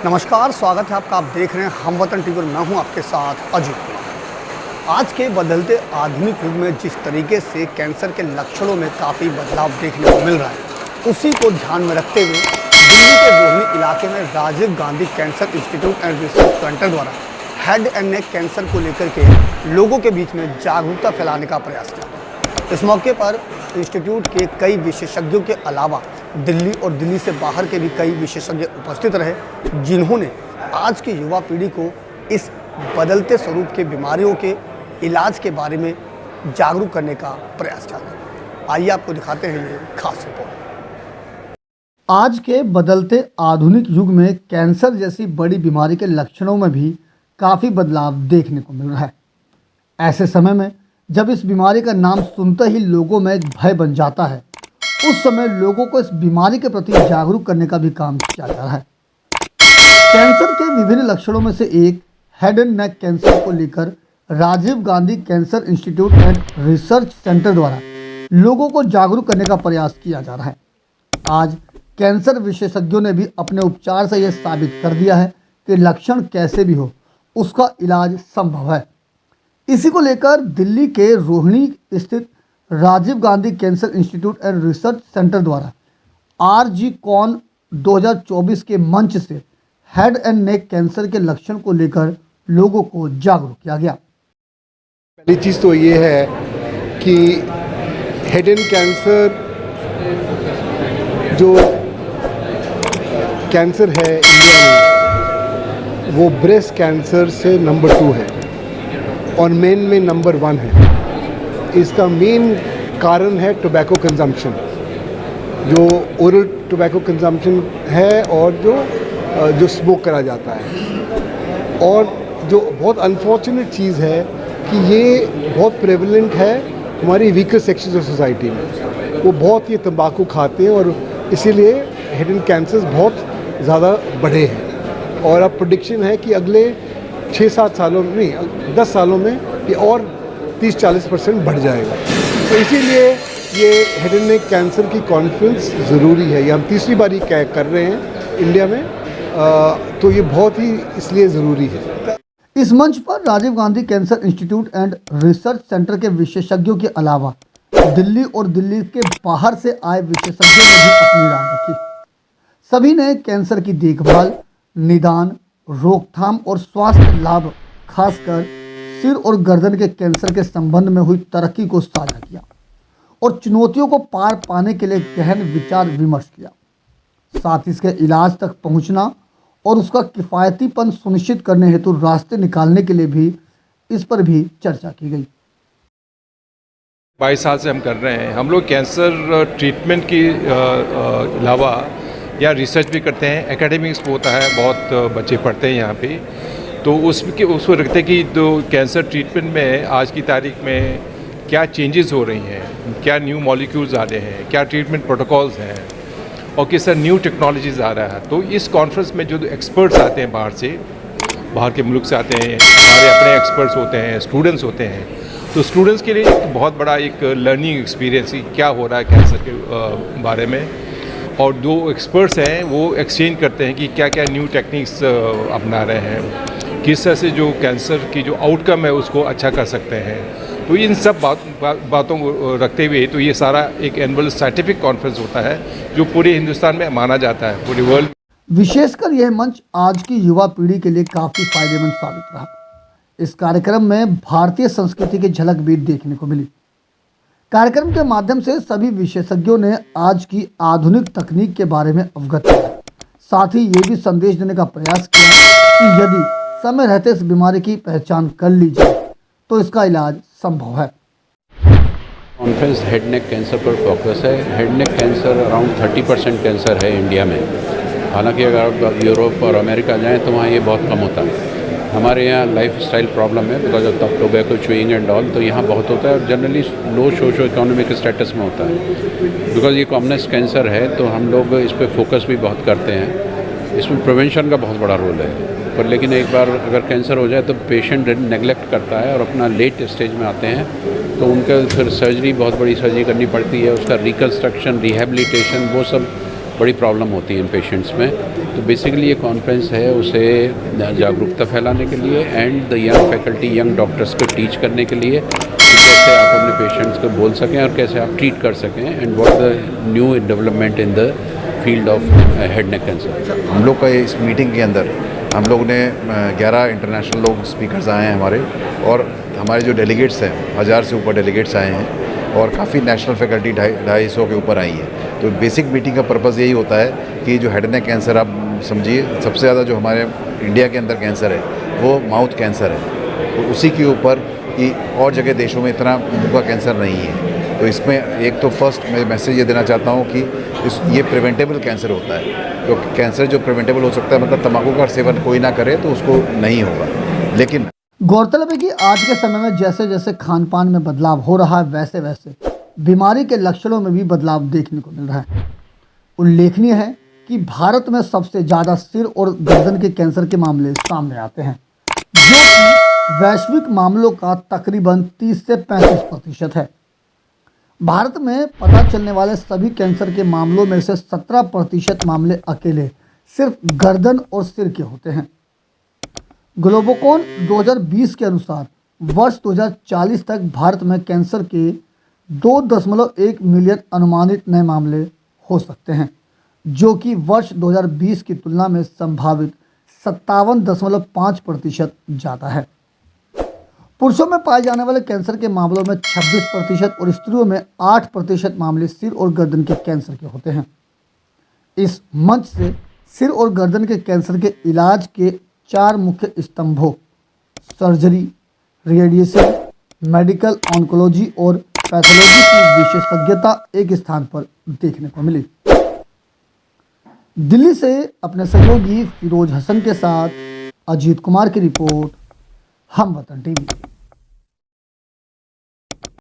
नमस्कार, स्वागत है आपका। आप देख रहे हैं हम वतन टीवी और मैं हूं आपके साथ अजीत कुमार। आज के बदलते आधुनिक युग में जिस तरीके से कैंसर के लक्षणों में काफ़ी बदलाव देखने को मिल रहा है, उसी को ध्यान में रखते हुए दिल्ली के रोहिणी इलाके में Rajiv Gandhi cancer institute and research centre द्वारा हेड एंड नेक कैंसर को लेकर के लोगों के बीच में जागरूकता फैलाने का प्रयास किया। इस मौके पर इंस्टीट्यूट के कई विशेषज्ञों के अलावा दिल्ली और दिल्ली से बाहर के भी कई विशेषज्ञ उपस्थित रहे, जिन्होंने आज की युवा पीढ़ी को इस बदलते स्वरूप के बीमारियों के इलाज के बारे में जागरूक करने का प्रयास किया। आइए आपको दिखाते हैं ये खास रिपोर्ट। आज के बदलते आधुनिक युग में कैंसर जैसी बड़ी बीमारी के लक्षणों में भी काफ़ी बदलाव देखने को मिल रहा है। ऐसे समय में जब इस बीमारी का नाम सुनते ही लोगों में एक भय बन जाता है, उस समय लोगों को इस बीमारी के प्रति जागरूक करने का भी काम किया जा रहा है। कैंसर के विभिन्न लक्षणों में से एक हेड एंड नेक कैंसर को लेकर Rajiv Gandhi cancer institute and research centre द्वारा लोगों को जागरूक करने का प्रयास किया जा रहा है। आज कैंसर विशेषज्ञों ने भी अपने उपचार से यह साबित कर दिया है कि लक्षण कैसे भी हो, उसका इलाज संभव है। इसी को लेकर दिल्ली के रोहिणी स्थित Rajiv Gandhi cancer institute and research centre द्वारा RGCon 2024 के मंच से हेड एंड नेक कैंसर के लक्षण को लेकर लोगों को जागरूक किया गया। पहली चीज़ तो ये है कि हेड एंड कैंसर जो कैंसर है इंडिया में, वो ब्रेस्ट कैंसर से नंबर 2 है और मेन में नंबर 1 है। इसका मेन कारण है टोबैको कंजम्पशन, जो ओरल टोबैको कंजम्पशन है और जो स्मोक करा जाता है। और जो बहुत अनफॉर्चुनेट चीज़ है कि ये बहुत प्रेवलेंट है हमारी वीकर सेक्शंस ऑफ सोसाइटी में। वो बहुत ये तंबाकू खाते हैं और इसीलिए हेड एंड कैंसर्स बहुत ज़्यादा बढ़े हैं। और अब प्रेडिक्शन है कि अगले 6-7 सालों में नहीं 10 सालों में ये और 30-40% बढ़ जाएगा। तो इसीलिए ये हेड एंड नेक कैंसर की कॉन्फ्रेंस ज़रूरी है। ये हम तीसरी बारी कर रहे हैं इंडिया में, तो ये बहुत ही इसलिए ज़रूरी है। इस मंच पर Rajiv Gandhi cancer institute and research centre के विशेषज्ञों के अलावा दिल्ली और दिल्ली के बाहर से आए विशेषज्ञों ने भी अपनी राय रखी। सभी ने कैंसर की देखभाल, निदान, रोकथाम और स्वास्थ्य लाभ, खासकर सिर और गर्दन के कैंसर के संबंध में हुई तरक्की को साझा किया और चुनौतियों को पार पाने के लिए गहन विचार विमर्श किया। साथ ही इसके इलाज तक पहुंचना और उसका किफ़ायतीपन सुनिश्चित करने हेतु रास्ते निकालने के लिए भी इस पर भी चर्चा की गई। 22 साल से हम कर रहे हैं। हम लोग कैंसर ट्रीटमेंट के अलावा या रिसर्च भी करते हैं। एकेडमिक्स होता है, बहुत बच्चे पढ़ते हैं यहाँ पे, तो उसको रखते हैं कि तो कैंसर ट्रीटमेंट में आज की तारीख में क्या चेंजेस हो रही हैं, क्या न्यू मॉलिक्यूल्स आ रहे हैं, क्या ट्रीटमेंट प्रोटोकॉल्स हैं और किस तरह न्यू टेक्नोलॉजीज़ आ रहा है। तो इस कॉन्फ्रेंस में जो एक्सपर्ट्स आते हैं बाहर के मुल्क से आते हैं, हमारे अपने एक्सपर्ट्स होते हैं, स्टूडेंट्स होते हैं, तो स्टूडेंट्स के लिए एक बहुत बड़ा एक लर्निंग एक्सपीरियंस क्या हो रहा है कैंसर के बारे में। और दो एक्सपर्ट्स हैं वो एक्सचेंज करते हैं कि क्या क्या न्यू टेक्निक्स अपना रहे हैं, किस तरह से जो कैंसर की जो आउटकम है उसको अच्छा कर सकते हैं। तो इन सब बातों को रखते हुए तो ये सारा एक एनुअल साइंटिफिक कॉन्फ्रेंस होता है जो पूरे हिंदुस्तान में माना जाता है, पूरे वर्ल्ड। विशेषकर यह मंच आज की युवा पीढ़ी के लिए काफ़ी फायदेमंद साबित रहा। इस कार्यक्रम में भारतीय संस्कृति की झलक भी देखने को मिली। कार्यक्रम के माध्यम से सभी विशेषज्ञों ने आज की आधुनिक तकनीक के बारे में अवगत किया। साथ ही ये भी संदेश देने का प्रयास किया कि यदि समय रहते इस बीमारी की पहचान कर ली जाए तो इसका इलाज संभव है। कॉन्फ्रेंस हेड नेक कैंसर पर फोकस है। Head neck cancer around 30% cancer है इंडिया में। हालांकि अगर आप यूरोप और अमेरिका जाएं तो वहाँ ये बहुत कम होता है। हमारे यहाँ लाइफ स्टाइल प्रॉब्लम है because of tobacco chewing and all, तो यहाँ बहुत होता है और जनरली लो सोशो इकोनॉमिक स्टेटस में होता है। बिकॉज ये कॉमनेस कैंसर है तो हम लोग इस पर फोकस भी बहुत करते हैं। इसमें प्रिवेंशन का बहुत बड़ा रोल है। पर लेकिन एक बार अगर कैंसर हो जाए तो पेशेंट नेगलेक्ट करता है और अपना लेट स्टेज में आते हैं तो उनका फिर सर्जरी, बहुत बड़ी सर्जरी करनी पड़ती है। उसका रिकन्स्ट्रक्शन, रिहेबिलिटेशन, वो सब बड़ी प्रॉब्लम होती है इन पेशेंट्स में। तो बेसिकली ये कॉन्फ्रेंस है उसे जागरूकता फैलाने के लिए and the young faculty, young doctors को टीच करने के लिए कि कैसे आप अपने पेशेंट्स को बोल सकें और कैसे आप ट्रीट कर सकें and what the new development in the field of head neck cancer. हम लोग का इस मीटिंग के अंदर हम लोग ने 11 इंटरनेशनल लोग स्पीकर्स आए हैं हमारे, और हमारे जो डेलीगेट्स हैं 1000 से ऊपर डेलीगेट्स आए हैं, और काफ़ी नेशनल फैकल्टी 250 के ऊपर आई है। तो बेसिक मीटिंग का पर्पज़ यही होता है कि जो हेड नेक कैंसर आप समझिए, सबसे ज़्यादा जो हमारे इंडिया के अंदर कैंसर है वो माउथ कैंसर है, तो उसी के ऊपर कि और जगह देशों में इतना मुंह का कैंसर नहीं है। तो इसमें एक तो फर्स्ट मैं मैसेज ये देना चाहता हूँ कि ये प्रिवेंटेबल कैंसर होता है। तो कैंसर जो प्रिवेंटेबल हो सकता है, मतलब तंबाकू का सेवन कोई ना करे तो उसको नहीं होगा। लेकिन गौरतलब है कि आज के समय में जैसे जैसे खान पान में बदलाव हो रहा है, वैसे वैसे बीमारी के लक्षणों में भी बदलाव देखने को मिल रहा है। उल्लेखनीय है कि भारत में सबसे ज़्यादा सिर और गर्दन के कैंसर के मामले सामने आते हैं, जो कि वैश्विक मामलों का तकरीबन 30 से 35% है। भारत में पता चलने वाले सभी कैंसर के मामलों में से 17% मामले अकेले सिर्फ गर्दन और सिर के होते हैं। ग्लोबोकॉन 2020 के अनुसार वर्ष 2040 तक भारत में कैंसर के 2.1 मिलियन अनुमानित नए मामले हो सकते हैं, जो कि वर्ष 2020 की तुलना में संभावित 57.5% ज़्यादा है। पुरुषों में पाए जाने वाले कैंसर के मामलों में 26% और स्त्रियों में 8% मामले सिर और गर्दन के कैंसर के होते हैं। इस मंच से सिर और गर्दन के कैंसर के इलाज के 4 मुख्य स्तंभों सर्जरी, रेडिएशन, मेडिकल ऑन्कोलॉजी और पैथोलॉजी की विशेषज्ञता एक स्थान पर देखने को मिली। दिल्ली से अपने सहयोगी फिरोज हसन के साथ अजीत कुमार की रिपोर्ट, हम वतन टीवी।